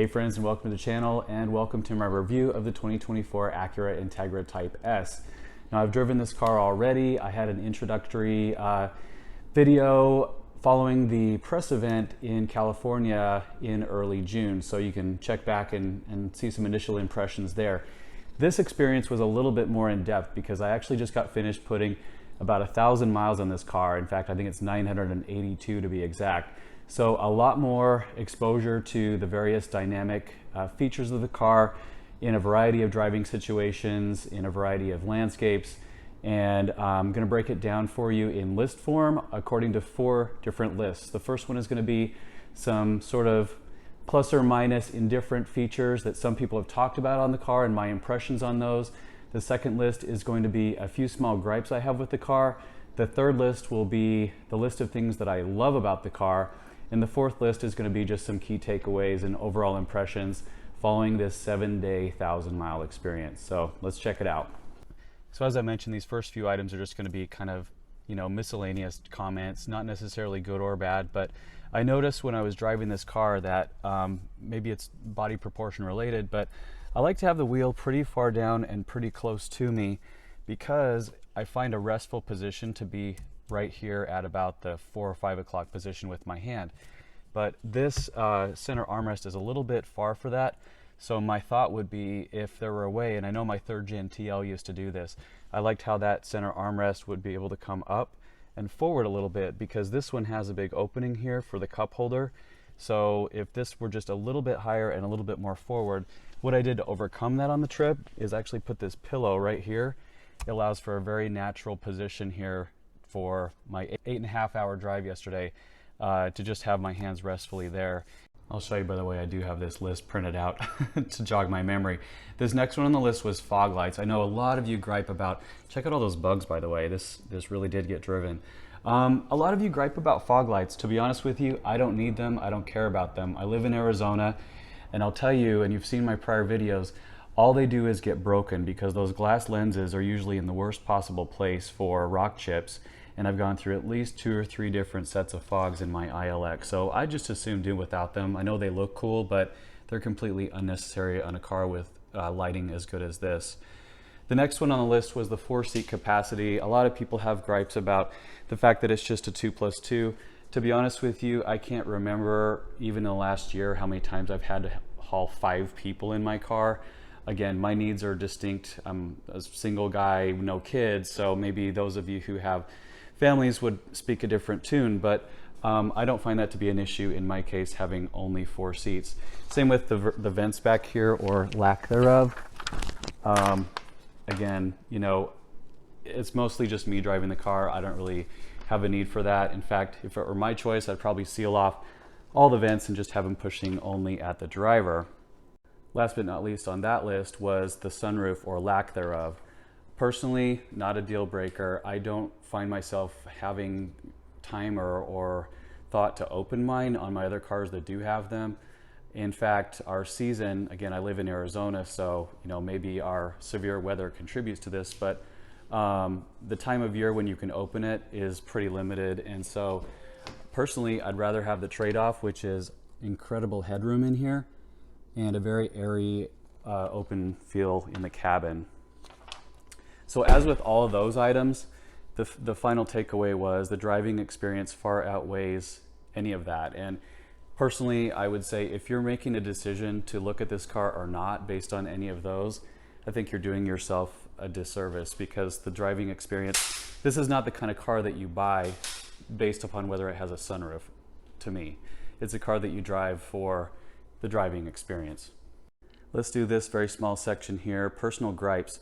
Hey friends, and welcome to the channel, and welcome to my review of the 2024 Acura Integra Type S. Now, I've driven this car already. I had an introductory video following the press event in California in early June, so you can check back and see some initial impressions there. This experience was a little bit more in depth because I actually just got finished putting about 1,000 miles on this car. In fact, I think it's 982 to be exact. So a lot more exposure to the various dynamic features of the car in a variety of driving situations, in a variety of landscapes. And I'm going to break it down for you in list form according to 4 different lists. The first one is going to be some sort of plus or minus indifferent features that some people have talked about on the car and my impressions on those. The second list is going to be a few small gripes I have with the car. The third list will be the list of things that I love about the car. And the fourth list is going to be just some key takeaways and overall impressions following this 7-day, 1,000-mile experience. So let's check it out. So as I mentioned, these first few items are just going to be kind of, miscellaneous comments, not necessarily good or bad, but I noticed when I was driving this car that maybe it's body proportion related, but I like to have the wheel pretty far down and pretty close to me because I find a restful position to be right here at about the 4 or 5 o'clock position with my hand. But this center armrest is a little bit far for that. So my thought would be if there were a way, and I know my 3rd gen TL used to do this, I liked how that center armrest would be able to come up and forward a little bit because this one has a big opening here for the cup holder. So if this were just a little bit higher and a little bit more forward, what I did to overcome that on the trip is actually put this pillow right here. It allows for a very natural position here for my 8.5 hour drive yesterday to just have my hands restfully there. I'll show you, by the way, I do have this list printed out to jog my memory. This next one on the list was fog lights. I know a lot of you gripe about, check out all those bugs, by the way, this really did get driven. A lot of you gripe about fog lights. To be honest with you, I don't need them, I don't care about them. I live in Arizona, and I'll tell you, and you've seen my prior videos, all they do is get broken because those glass lenses are usually in the worst possible place for rock chips. And I've gone through at least 2 or 3 different sets of fogs in my ILX. So I just assume do without them. I know they look cool, but they're completely unnecessary on a car with lighting as good as this. The next one on the list was the 4-seat capacity. A lot of people have gripes about the fact that it's just a 2+2. To be honest with you, I can't remember even in the last year how many times I've had to haul 5 people in my car. Again, my needs are distinct. I'm a single guy, no kids, so maybe those of you who have families would speak a different tune, but I don't find that to be an issue in my case, having only 4 seats. Same with the vents back here, or lack thereof. Again, it's mostly just me driving the car. I don't really have a need for that. In fact, if it were my choice, I'd probably seal off all the vents and just have them pushing only at the driver. Last but not least on that list was the sunroof, or lack thereof. Personally, not a deal breaker. I don't find myself having time or thought to open mine on my other cars that do have them. In fact, our season, again, I live in Arizona, so maybe our severe weather contributes to this, but the time of year when you can open it is pretty limited. And so personally, I'd rather have the trade-off, which is incredible headroom in here and a very airy open feel in the cabin. So as with all of those items, the final takeaway was the driving experience far outweighs any of that. And personally, I would say if you're making a decision to look at this car or not based on any of those, I think you're doing yourself a disservice because the driving experience, this is not the kind of car that you buy based upon whether it has a sunroof, to me. It's a car that you drive for the driving experience. Let's do this very small section here, personal gripes.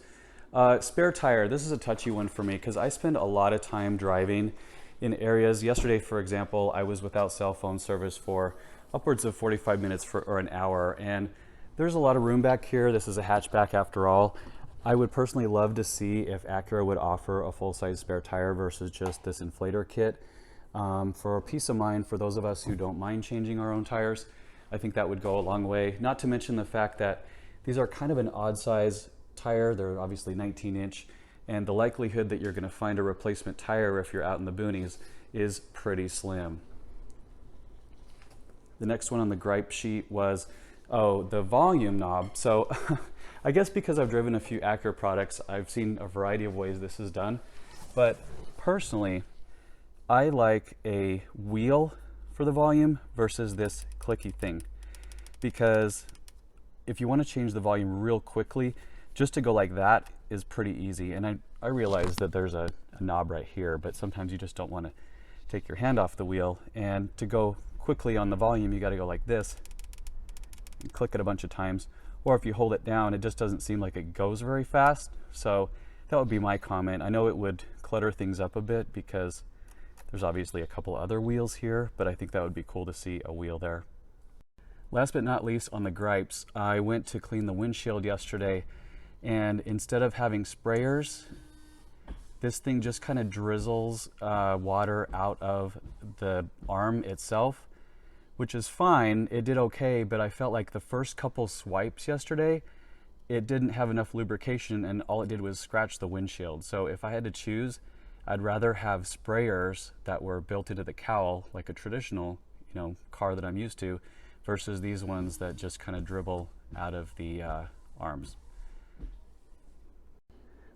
Spare tire, this is a touchy one for me because I spend a lot of time driving in areas. Yesterday, for example, I was without cell phone service for upwards of 45 minutes or an hour, and there's a lot of room back here. This is a hatchback after all. I would personally love to see if Acura would offer a full-size spare tire versus just this inflator kit. For peace of mind, for those of us who don't mind changing our own tires, I think that would go a long way. Not to mention the fact that these are kind of an odd size tire. They're obviously 19-inch, and the likelihood that you're going to find a replacement tire if you're out in the boonies is pretty slim. The next one on the gripe sheet was Oh, the volume knob. So I guess because I've driven a few Acura products, I've seen a variety of ways this is done. But personally, I like a wheel for the volume versus this clicky thing. Because if you want to change the volume real quickly, just to go like that is pretty easy. And I realize that there's a knob right here, but sometimes you just don't want to take your hand off the wheel. And to go quickly on the volume, you got to go like this and click it a bunch of times. Or if you hold it down, it just doesn't seem like it goes very fast. So that would be my comment. I know it would clutter things up a bit because there's obviously a couple other wheels here, but I think that would be cool to see a wheel there. Last but not least, on the gripes, I went to clean the windshield yesterday, and instead of having sprayers, this thing just kind of drizzles water out of the arm itself, which is fine. It did okay, but I felt like the first couple swipes yesterday, it didn't have enough lubrication, and all it did was scratch the windshield. So if I had to choose, I'd rather have sprayers that were built into the cowl, like a traditional, car that I'm used to, versus these ones that just kind of dribble out of the arms.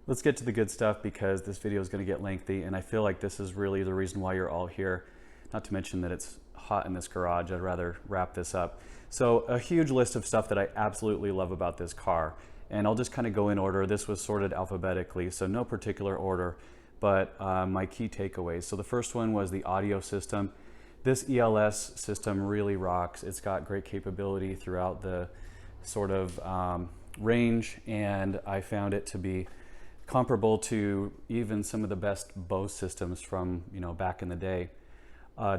Let's get to the good stuff because this video is going to get lengthy, and I feel like this is really the reason why you're all here. Not to mention that it's hot in this garage. I'd rather wrap this up. So a huge list of stuff that I absolutely love about this car, and I'll just kind of go in order. This was sorted alphabetically, so no particular order, but my key takeaways. So the first one was the audio system. This ELS system really rocks. It's got great capability throughout the sort of range, and I found it to be comparable to even some of the best Bose systems from back in the day.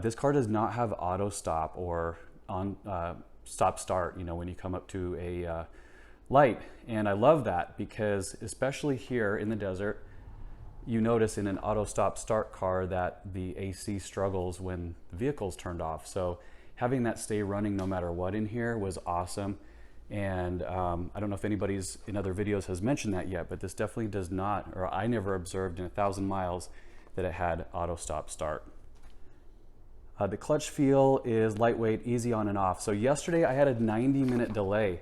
This car does not have auto stop or on stop start when you come up to a light, and I love that because especially here in the desert, you notice in an auto stop start car that the AC struggles when the vehicle's turned off. So having that stay running no matter what in here was awesome. And I don't know if anybody's in other videos has mentioned that yet, but this definitely does not, or I never observed in 1,000 miles that it had auto stop start. The clutch feel is lightweight, easy on and off. So yesterday I had a 90-minute delay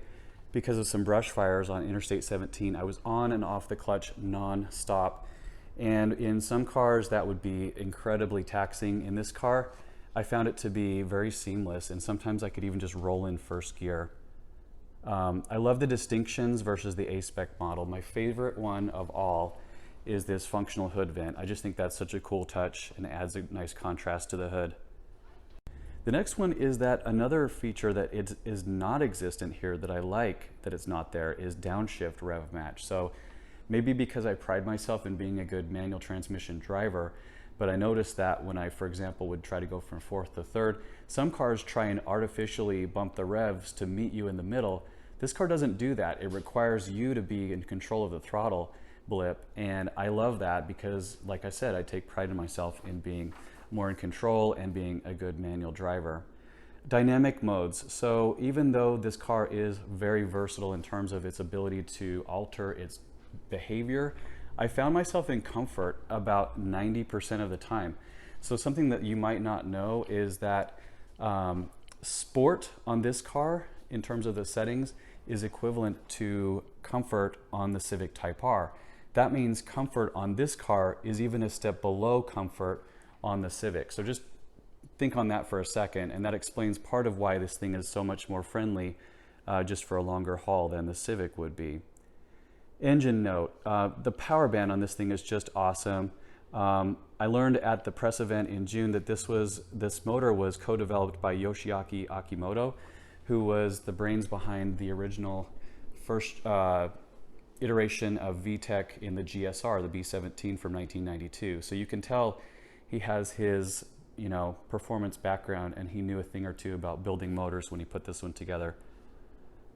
because of some brush fires on Interstate 17. I was on and off the clutch non-stop. And in some cars that would be incredibly taxing. In this car, I found it to be very seamless, and sometimes I could even just roll in first gear. I love the distinctions versus the A-Spec model. My favorite one of all is this functional hood vent. I just think that's such a cool touch and adds a nice contrast to the hood. The next one is that another feature that is not existent here that I like that it's not there is downshift rev match. So maybe because I pride myself in being a good manual transmission driver, but I noticed that when I, for example, would try to go from fourth to third, some cars try and artificially bump the revs to meet you in the middle. This car doesn't do that. It requires you to be in control of the throttle blip, and I love that because, like I said, I take pride in myself in being more in control and being a good manual driver. Dynamic modes. So even though this car is very versatile in terms of its ability to alter its behavior, I found myself in comfort about 90% of the time. So something that you might not know is that sport on this car in terms of the settings is equivalent to comfort on the Civic Type R. That means comfort on this car is even a step below comfort on the Civic. So just think on that for a second, and that explains part of why this thing is so much more friendly just for a longer haul than the Civic would be. Engine note, the power band on this thing is just awesome. I learned at the press event in June that this motor was co-developed by Yoshiaki Akimoto, who was the brains behind the original first iteration of VTEC in the GSR, the B17 from 1992. So you can tell he has his performance background, and he knew a thing or two about building motors when he put this one together.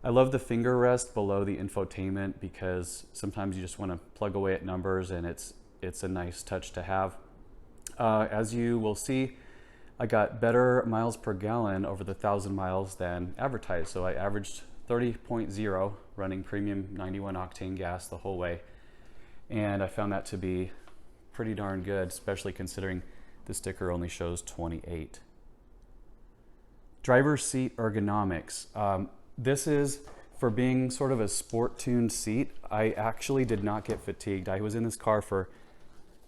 I love the finger rest below the infotainment because sometimes you just want to plug away at numbers, and it's a nice touch to have. As you will see, I got better miles per gallon over the 1,000 miles than advertised. So I averaged 30.0 running premium 91 octane gas the whole way. And I found that to be pretty darn good, especially considering the sticker only shows 28. Driver's seat ergonomics. This is, for being sort of a sport-tuned seat, I actually did not get fatigued. I was in this car for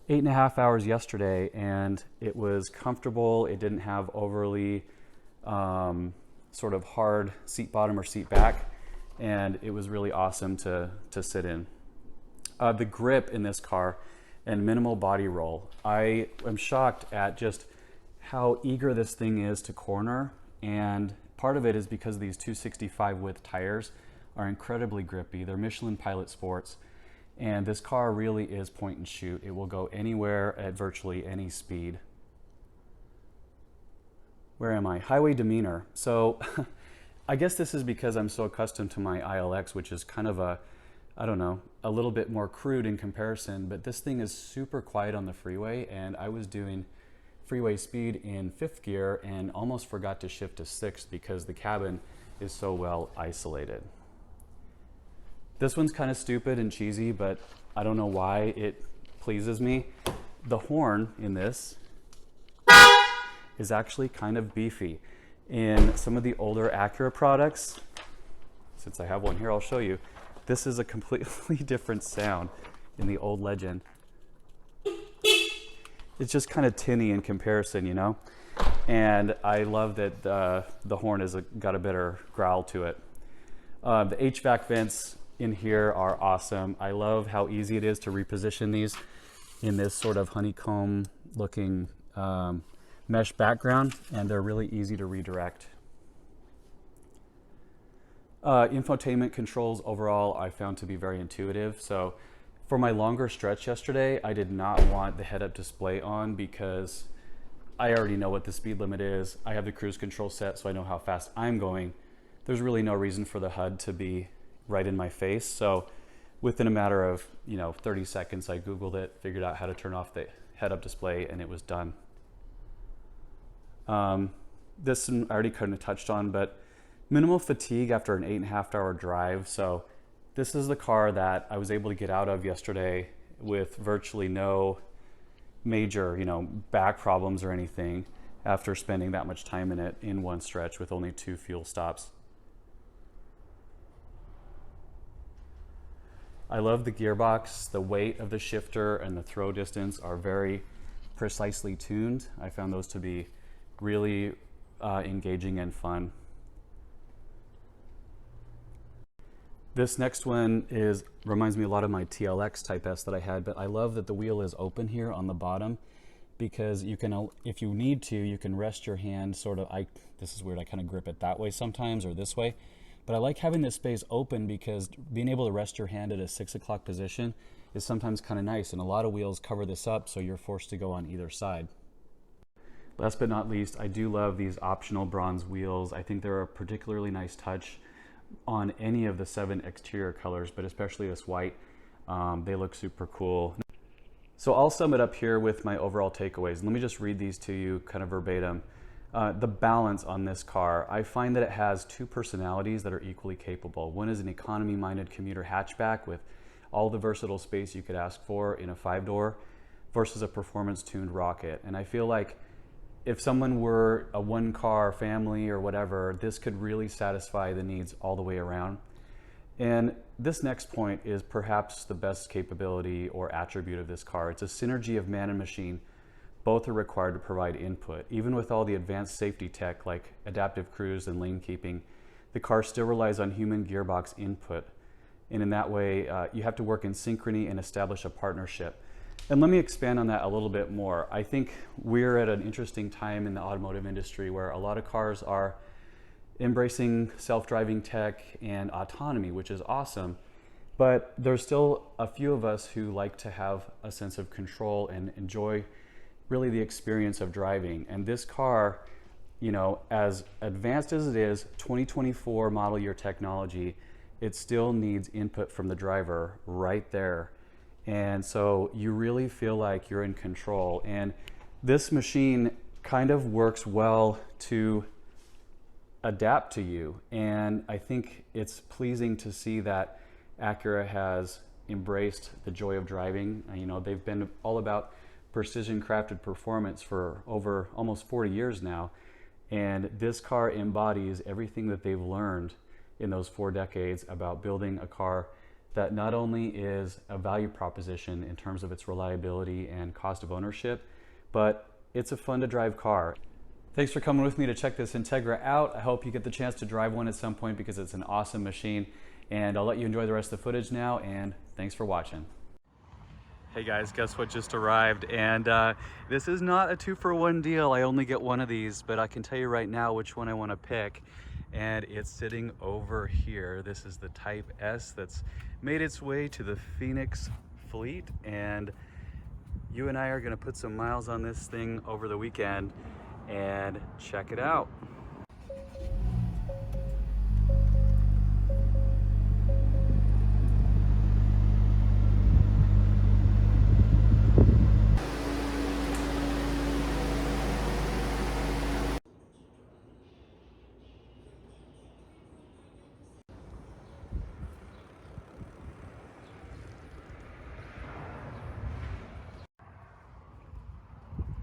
8.5 hours yesterday, and it was comfortable. It didn't have overly sort of hard seat bottom or seat back, and it was really awesome to sit in. The grip in this car and minimal body roll. I am shocked at just how eager this thing is to corner, and part of it is because these 265 width tires are incredibly grippy. They're Michelin Pilot Sports, and this car really is point and shoot. It will go anywhere at virtually any speed. Where am I? Highway demeanor. So I guess this is because I'm so accustomed to my ILX, which is kind of a, I don't know, a little bit more crude in comparison, but this thing is super quiet on the freeway, and I was doing freeway speed in 5th gear and almost forgot to shift to 6th because the cabin is so well isolated. This one's kind of stupid and cheesy, but I don't know why it pleases me. The horn in this is actually kind of beefy. In some of the older Acura products, since I have one here, I'll show you. This is a completely different sound in the old Legend. It's just kind of tinny in comparison, you know? And I love that the horn has got a better growl to it. The HVAC vents in here are awesome. I love how easy it is to reposition these in this sort of honeycomb looking mesh background, and they're really easy to redirect. Infotainment controls overall I found to be very intuitive. So for my longer stretch yesterday, I did not want the head-up display on because I already know what the speed limit is. I have the cruise control set, so I know how fast I'm going. There's really no reason for the HUD to be right in my face. So within a matter of 30 seconds, I Googled it, figured out how to turn off the head-up display, and it was done. This I already kind of touched on, but minimal fatigue after an 8.5 hour drive. So this is the car that I was able to get out of yesterday with virtually no major, back problems or anything after spending that much time in it in one stretch with only 2 fuel stops. I love the gearbox. The weight of the shifter and the throw distance are very precisely tuned. I found those to be really engaging and fun. This next one reminds me a lot of my TLX Type S that I had, but I love that the wheel is open here on the bottom because you can, if you need to, you can rest your hand sort of, this is weird, I kind of grip it that way sometimes or this way, but I like having this space open because being able to rest your hand at a 6 o'clock position is sometimes kind of nice, and a lot of wheels cover this up so you're forced to go on either side. Last but not least, I do love these optional bronze wheels. I think they're a particularly nice touch on any of the 7 exterior colors, but especially this white. They look super cool. So I'll sum it up here with my overall takeaways. Let me just read these to you kind of verbatim. The balance on this car, I find that it has 2 personalities that are equally capable. One is an economy-minded commuter hatchback with all the versatile space you could ask for in a 5-door versus a performance-tuned rocket. And I feel like if someone were a 1-car family or whatever, this could really satisfy the needs all the way around. And this next point is perhaps the best capability or attribute of this car. It's a synergy of man and machine. Both are required to provide input. Even with all the advanced safety tech like adaptive cruise and lane keeping, the car still relies on human gearbox input. And in that way, you have to work in synchrony and establish a partnership. And let me expand on that a little bit more. I think we're at an interesting time in the automotive industry where a lot of cars are embracing self-driving tech and autonomy, which is awesome. But there's still a few of us who like to have a sense of control and enjoy really the experience of driving. And this car, as advanced as it is, 2024 model year technology, it still needs input from the driver right there. And so you really feel like you're in control. And this machine kind of works well to adapt to you. And I think it's pleasing to see that Acura has embraced the joy of driving. They've been all about precision crafted performance for over almost 40 years now. And this car embodies everything that they've learned in those 4 decades about building a car that not only is a value proposition in terms of its reliability and cost of ownership, but it's a fun to drive car. Thanks for coming with me to check this Integra out. I hope you get the chance to drive one at some point because it's an awesome machine. And I'll let you enjoy the rest of the footage now, and thanks for watching. Hey guys, guess what just arrived? And this is not a 2-for-1 deal. I only get one of these, but I can tell you right now which one I want to pick. And it's sitting over here. This is the Type S that's made its way to the Phoenix fleet. And you and I are gonna put some miles on this thing over the weekend and check it out.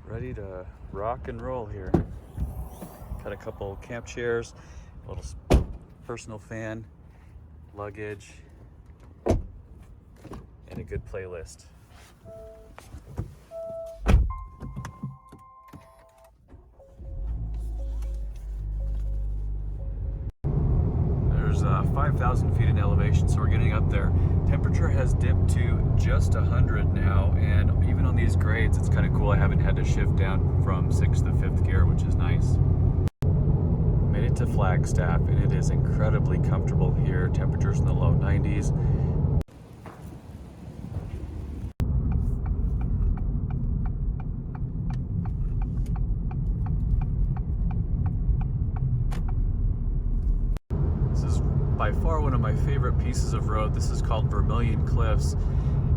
Ready to rock and roll here. Got a couple camp chairs, a little personal fan, luggage, and a good playlist. There's 5,000 feet in elevation, so we're getting up there. Temperature has dipped to just 100 now, and even on these grades, it's kind of cool. I haven't had to shift down from 6th to 5th gear, which is nice. Made it to Flagstaff, and it is incredibly comfortable here. Temperatures in the low 90s. By far one of my favorite pieces of road. This is called Vermilion Cliffs.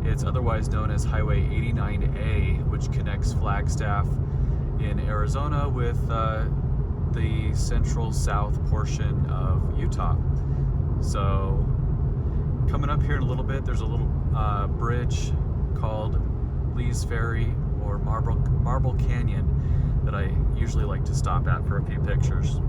It's otherwise known as Highway 89A, which connects Flagstaff in Arizona with the central south portion of Utah. So coming up here in a little bit, there's a little bridge called Lee's Ferry or Marble Canyon that I usually like to stop at for a few pictures.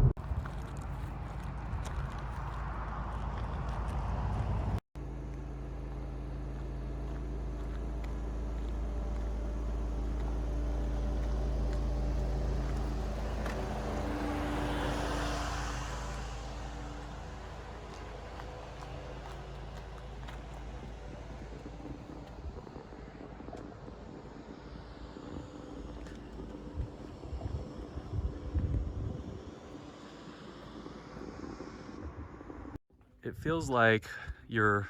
It feels like you're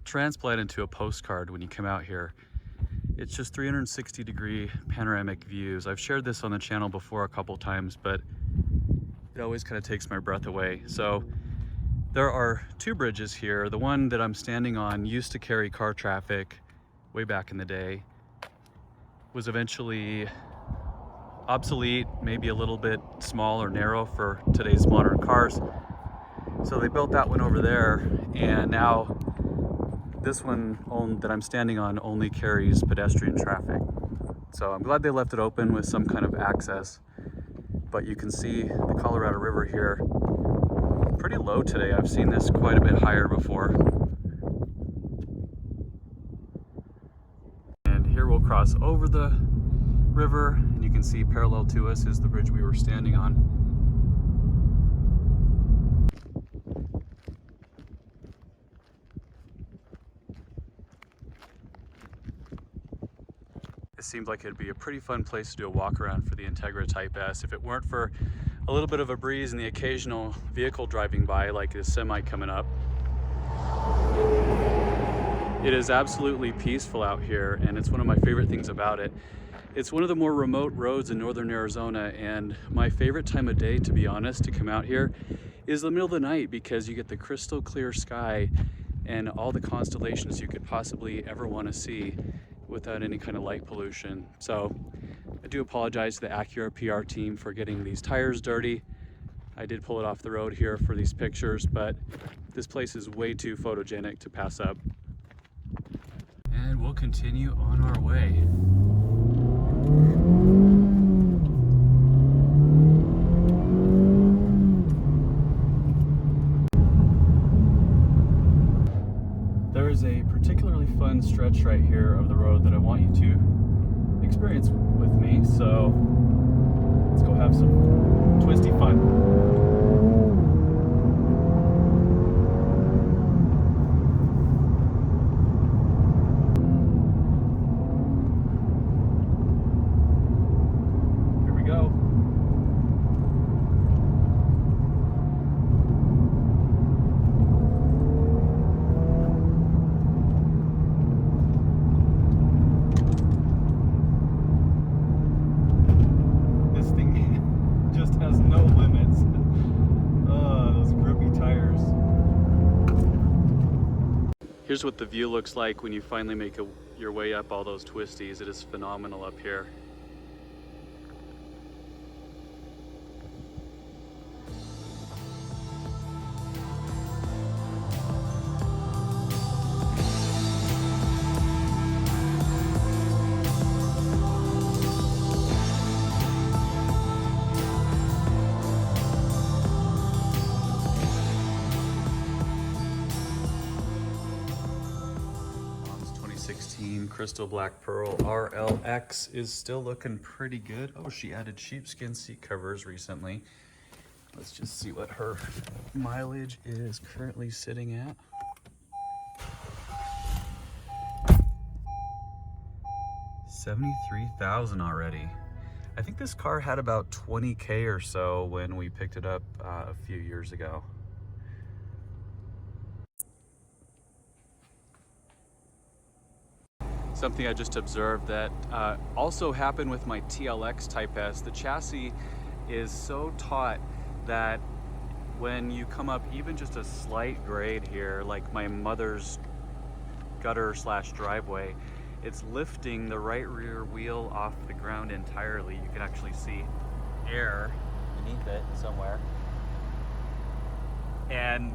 transplanted to a postcard when you come out here. It's just 360-degree panoramic views. I've shared this on the channel before a couple times, but it always kind of takes my breath away. So there are 2 bridges here. The one that I'm standing on used to carry car traffic way back in the day, was eventually obsolete, maybe a little bit small or narrow for today's modern cars. So they built that one over there, and now this one that I'm standing on only carries pedestrian traffic. So I'm glad they left it open with some kind of access. But you can see the Colorado River here, pretty low today. I've seen this quite a bit higher before. And here we'll cross over the river, and you can see parallel to us is the bridge we were standing on. It seemed like it'd be a pretty fun place to do a walk around for the Integra Type S if it weren't for a little bit of a breeze and the occasional vehicle driving by, like this semi coming up. It is absolutely peaceful out here, and it's one of my favorite things about it. It's one of the more remote roads in northern Arizona, and my favorite time of day, to be honest, to come out here is the middle of the night, because you get the crystal clear sky and all the constellations you could possibly ever want to see without any kind of light pollution. So I do apologize to the Acura PR team for getting these tires dirty. I did pull it off the road here for these pictures, but this place is way too photogenic to pass up. And we'll continue on our way. right here of the road that I want you to experience with me. So let's go have some twisty fun. Here's what the view looks like when you finally make your way up all those twisties. It is phenomenal up here. Crystal Black Pearl RLX is still looking pretty good. Oh, she added sheepskin seat covers recently. Let's just see what her mileage is currently sitting at. 73,000 already. I think this car had about 20K or so when we picked it up a few years ago. Something I just observed that also happened with my TLX Type S. The chassis is so taut that when you come up even just a slight grade here, like my mother's gutter / driveway, it's lifting the right rear wheel off the ground entirely. You can actually see air beneath it somewhere. And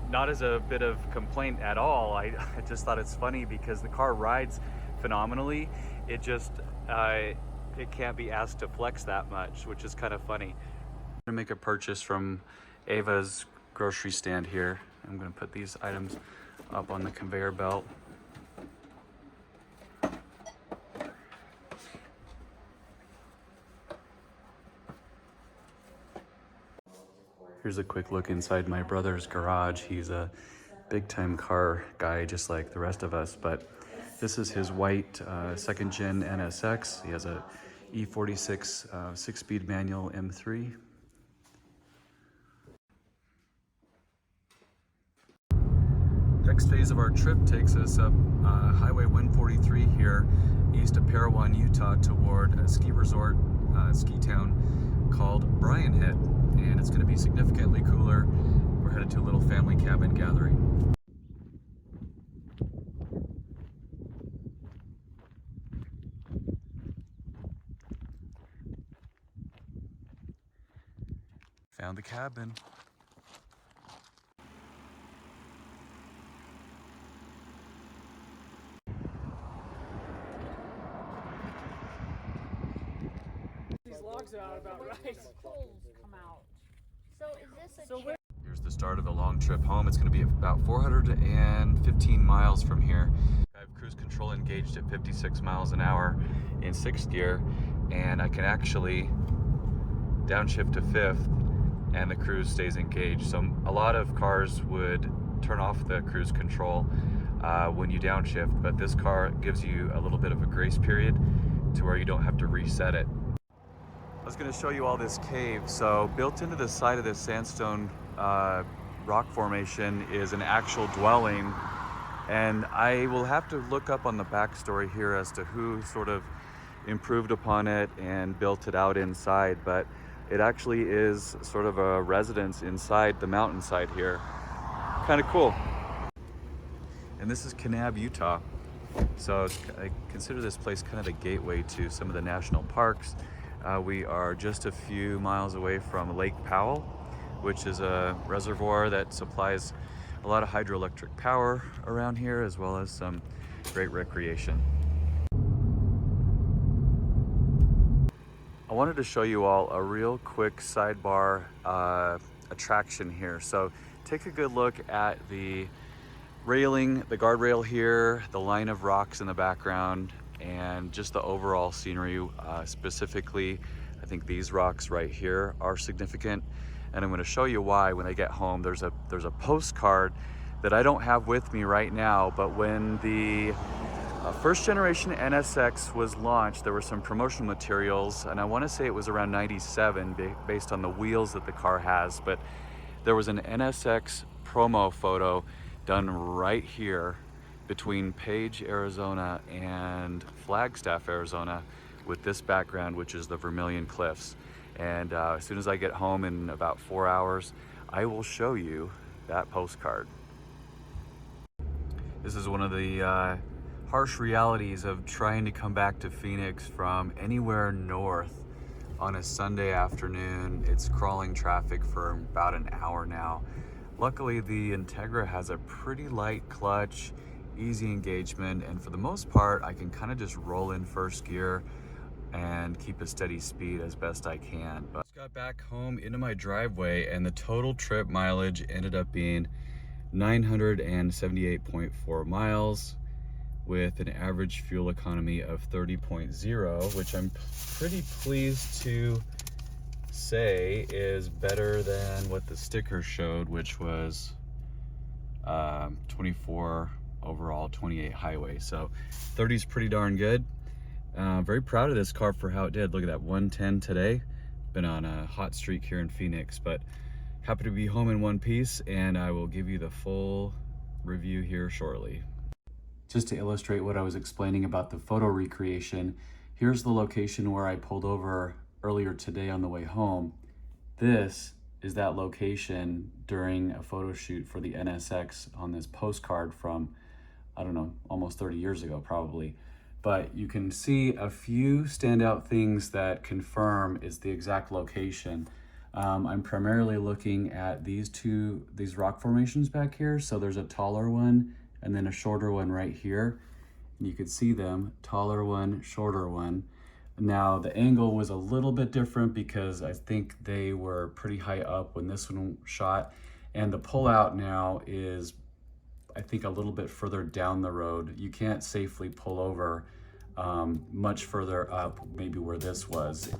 not as a bit of complaint at all. I just thought it's funny because the car rides phenomenally. It just it can't be asked to flex that much, which is kind of funny. I'm gonna make a purchase from Ava's grocery stand here. I'm gonna put these items up on the conveyor belt. Here's a quick look inside my brother's garage. He's a big-time car guy just like the rest of us, but this is his white second gen NSX. He has a E46 6-speed manual M3. Next phase of our trip takes us up Highway 143 here, east of Parowan, Utah, toward a ski resort, ski town called Bryan Head, and it's going to be significantly cooler. We're headed to a little family cabin gathering. Found the cabin. These logs are out about right. Coals come out. So is this a Here's the start of the long trip home. It's going to be about 415 miles from here. I have cruise control engaged at 56 miles an hour in 6th gear, and I can actually downshift to 5th and the cruise stays engaged. So a lot of cars would turn off the cruise control when you downshift, but this car gives you a little bit of a grace period to where you don't have to reset it. I was going to show you all this cave. So built into the side of this sandstone rock formation is an actual dwelling, and I will have to look up on the backstory here as to who sort of improved upon it and built it out inside, but it actually is sort of a residence inside the mountainside here. Kind of cool. And this is Kanab, Utah. So I consider this place kind of the gateway to some of the national parks. We are just a few miles away from Lake Powell, which is a reservoir that supplies a lot of hydroelectric power around here, as well as some great recreation. I wanted to show you all a real quick sidebar attraction here. So take a good look at the railing, the guardrail here, the line of rocks in the background, and just the overall scenery. Specifically, I think these rocks right here are significant, and I'm going to show you why when I get home. There's a postcard that I don't have with me right now, but when the first generation NSX was launched, there were some promotional materials, and I want to say it was around 97 based on the wheels that the car has, but there was an NSX promo photo done right here between Page, Arizona and Flagstaff, Arizona, with this background, which is the Vermilion Cliffs. And as soon as I get home in about 4 hours, I will show you that postcard. This is one of the harsh realities of trying to come back to Phoenix from anywhere north on a Sunday afternoon. It's crawling traffic for about an hour now. Luckily, the Integra has a pretty light clutch, easy engagement, and for the most part, I can kind of just roll in first gear and keep a steady speed as best I can. But I just got back home into my driveway, and the total trip mileage ended up being 978.4 miles with an average fuel economy of 30.0, which I'm pretty pleased to say is better than what the sticker showed, which was 24 overall, 28 highway. So 30 is pretty darn good. Very proud of this car for how it did. Look at that, 110 today. Been on a hot streak here in Phoenix, but happy to be home in one piece, and I will give you the full review here shortly. Just to illustrate what I was explaining about the photo recreation, here's the location where I pulled over earlier today on the way home. This is that location during a photo shoot for the NSX on this postcard from, I don't know, almost 30 years ago probably. But you can see a few standout things that confirm it's the exact location. I'm primarily looking at these rock formations back here. So there's a taller one and then a shorter one right here. You can see them, taller one, shorter one. Now the angle was a little bit different because I think they were pretty high up when this one shot, and the pullout now is, I think, a little bit further down the road. You can't safely pull over much further up, maybe where this was.